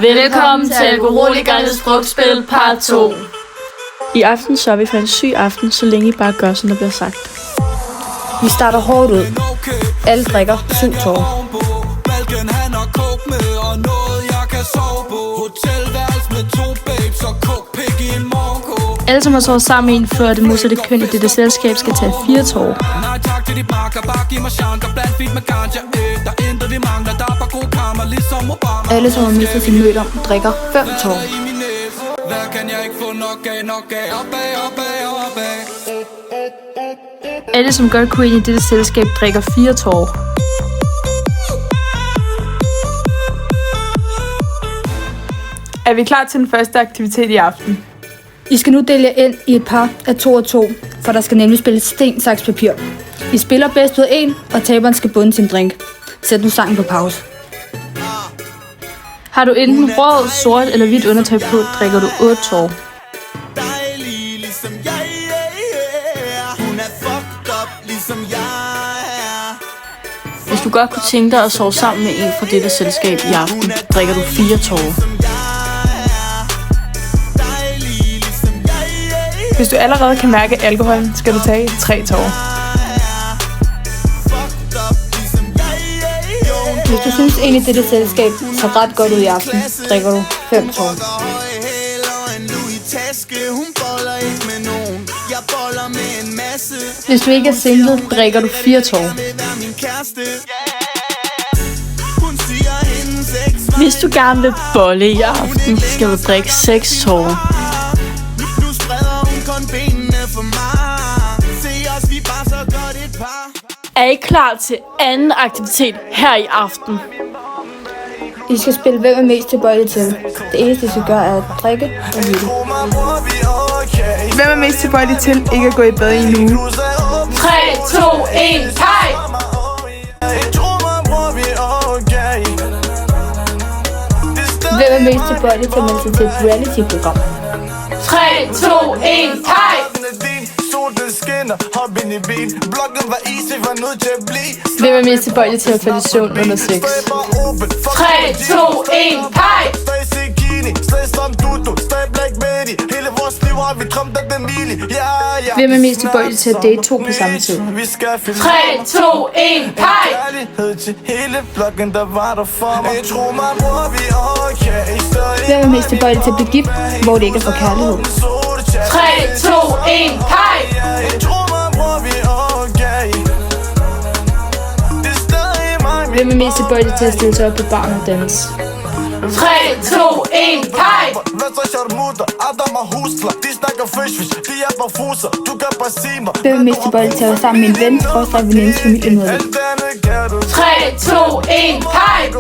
Velkommen til Alkoholikernes Frugtspil part 2. I aften sørger vi for en syg aften, så længe I bare gør, som der bliver sagt. Vi starter hårdt ud. Alle drikker 7 tårer. Alle, som har sovet sammen med en før det modsatte køn i dette selskab, skal tage 4 tårer. Alle, som har mistet sin møder, drikker 5 tårer. Alle, som godt kunne ind i dette selskab, drikker 4 tårer. Er vi klar til den første aktivitet i aften? I skal nu dele jer ind i et par af 2 og 2, for der skal nemlig spilles sten, saks, papir. I spiller bedst ud af 1, og taberen skal bunde sin drink. Sæt nu sangen på pause. Har du enten rød, sort eller hvidt undertøj på, drikker du 8 tårer. Hvis du godt kunne tænke dig at sove sammen med en fra dette selskab i aften, drikker du 4 tårer. Hvis du allerede kan mærke alkoholen, skal du tage 3 tårer. Hvis du synes en i dette selskab ser ret godt ud i aften, drikker du 5 tårer. Hvis du ikke er single, drikker du 4 tårer. Hvis du gerne vil bolle i aften, skal du drikke 6 tårer. Er I klar til anden aktivitet her i aften? I skal spille hvem er mest tilbøjelig til. Det eneste, I skal gøre, er at drikke og lytte. Hvem er mest tilbøjelig til ikke at gå i bad i en uge? 3, 2, 1, peg! Hvem er mest tilbøjelig til at melde sig til et reality-program? 3, 2, 1, peg! Hvem er mest tilbøjelig til at falde i søvn under sex? 3, 2, 1, peg! Hvem er mest tilbøjelig til at date 2 på samme tid? 3, 2, 1, peg! Hvem er mest tilbøjelig til at blive gift, hvor det ikke er for kærlighed? 3, 2, 1, peg! Hvem er mest tilbøjelig til at stille sig op på baren og danse? 3, 2, 1, peg! Hvem er mest tilbøjelig til at være sammen med en ven, og venindes familiemedlem? 3, 2, 1, peg!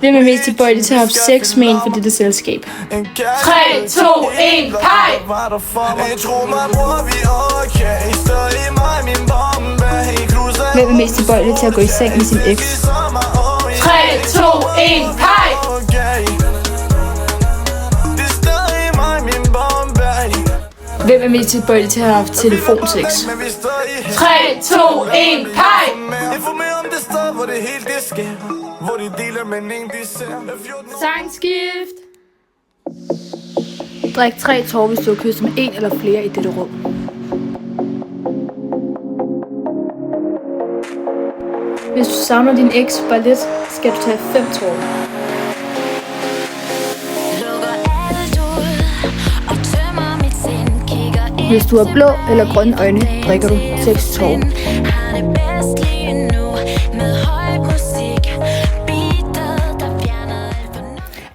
Hvem er mest tilbøjelig til at have sex med en for dette selskab? 3, 2, 1, peg! Hvem er mest tilbøjelig til at gå i seng med sin eks? 3, 2, 1, peg! Hvem er mest tilbøjelig til at have haft telefonsex? 3, 2, 1, peg! Sangskift! Drik 3 tårer, hvis du har kysset med en eller flere i dette rum. Hvis du savner din eks bare lidt, skal du tage 5 tårer. Hvis du har blå eller grønne øjne, drikker du 6 tårer.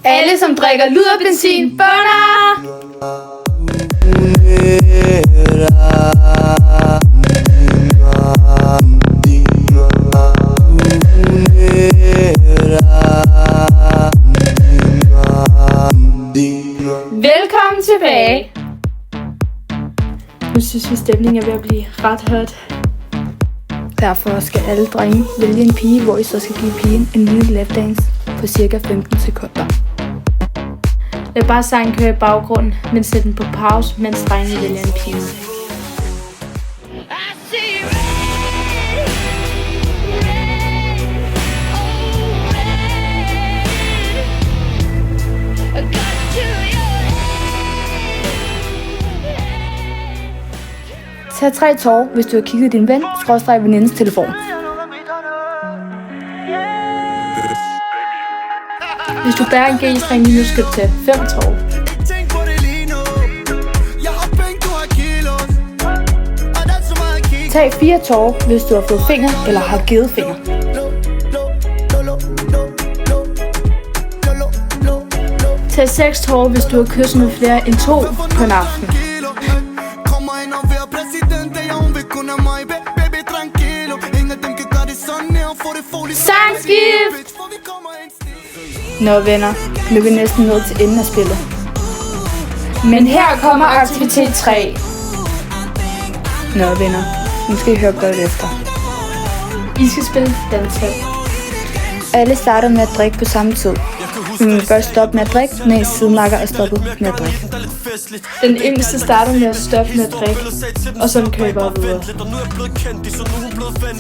Alle, som drikker luderbenzin, burner! Velkommen tilbage. Nu synes vi, stemningen er ved at blive ret hot. Derfor skal alle drenge vælge en pige, hvor I så skal give pigen en lille lapdance på cirka 15 sekunder. Lad bare sangen køre i baggrunden, men sæt den på pause, mens drengene vælger en pige. Tag 3 tårer, hvis du har kigget din ven/venindens telefon. Hvis du bærer en G-string lige nu, skal du tage 5 tårer. Tag 4 tårer, hvis du har fået finger eller har givet finger. Tag 6 tårer, hvis du har kysset med flere end 2 på en aften. Sangskift! Nå venner, nu er vi næsten nået til enden af spillet. Men her kommer aktivitet 3. Nå venner, nu skal I høre godt efter. I skal spille dansespil. Alle starter med at drikke på samme tid. Vi må først stoppe med at drikke, når ens sidemarker er stoppet med at drikke. Den yngste starter med at stoppe med at drikke, og så kører vi bare videre.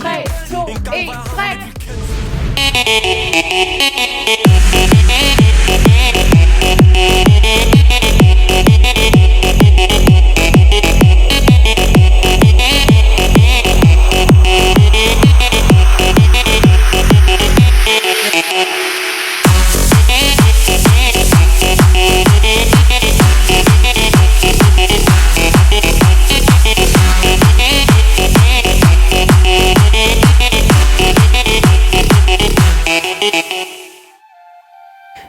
3, 2, 1, stræk!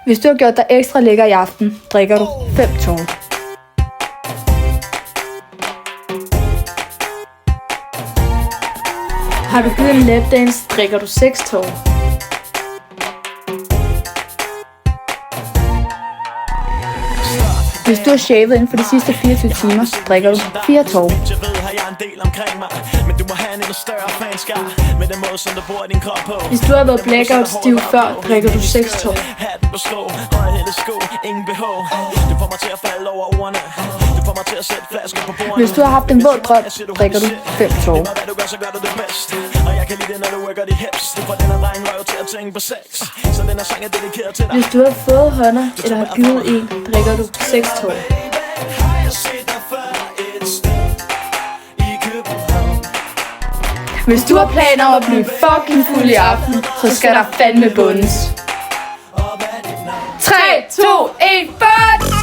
Hvis du har gjort dig ekstra lækker i aften, drikker du 5 tårer. Har du givet en lapdance, drikker du 6 tårer. Hvis du har shavet inden for de sidste 24 timer, drikker du 4 tårer. Hvis du har været blackout stiv før, drikker du 6 tårer. Hvis du har haft en våd drøm, drikker du 5 tårer. Hvis du har fået hånder eller har givet en, drikker du 6 tårer. Hvis du har planer om at blive fucking fuld i aften, så skal der fandme bundes. 3, 2, 1, bund!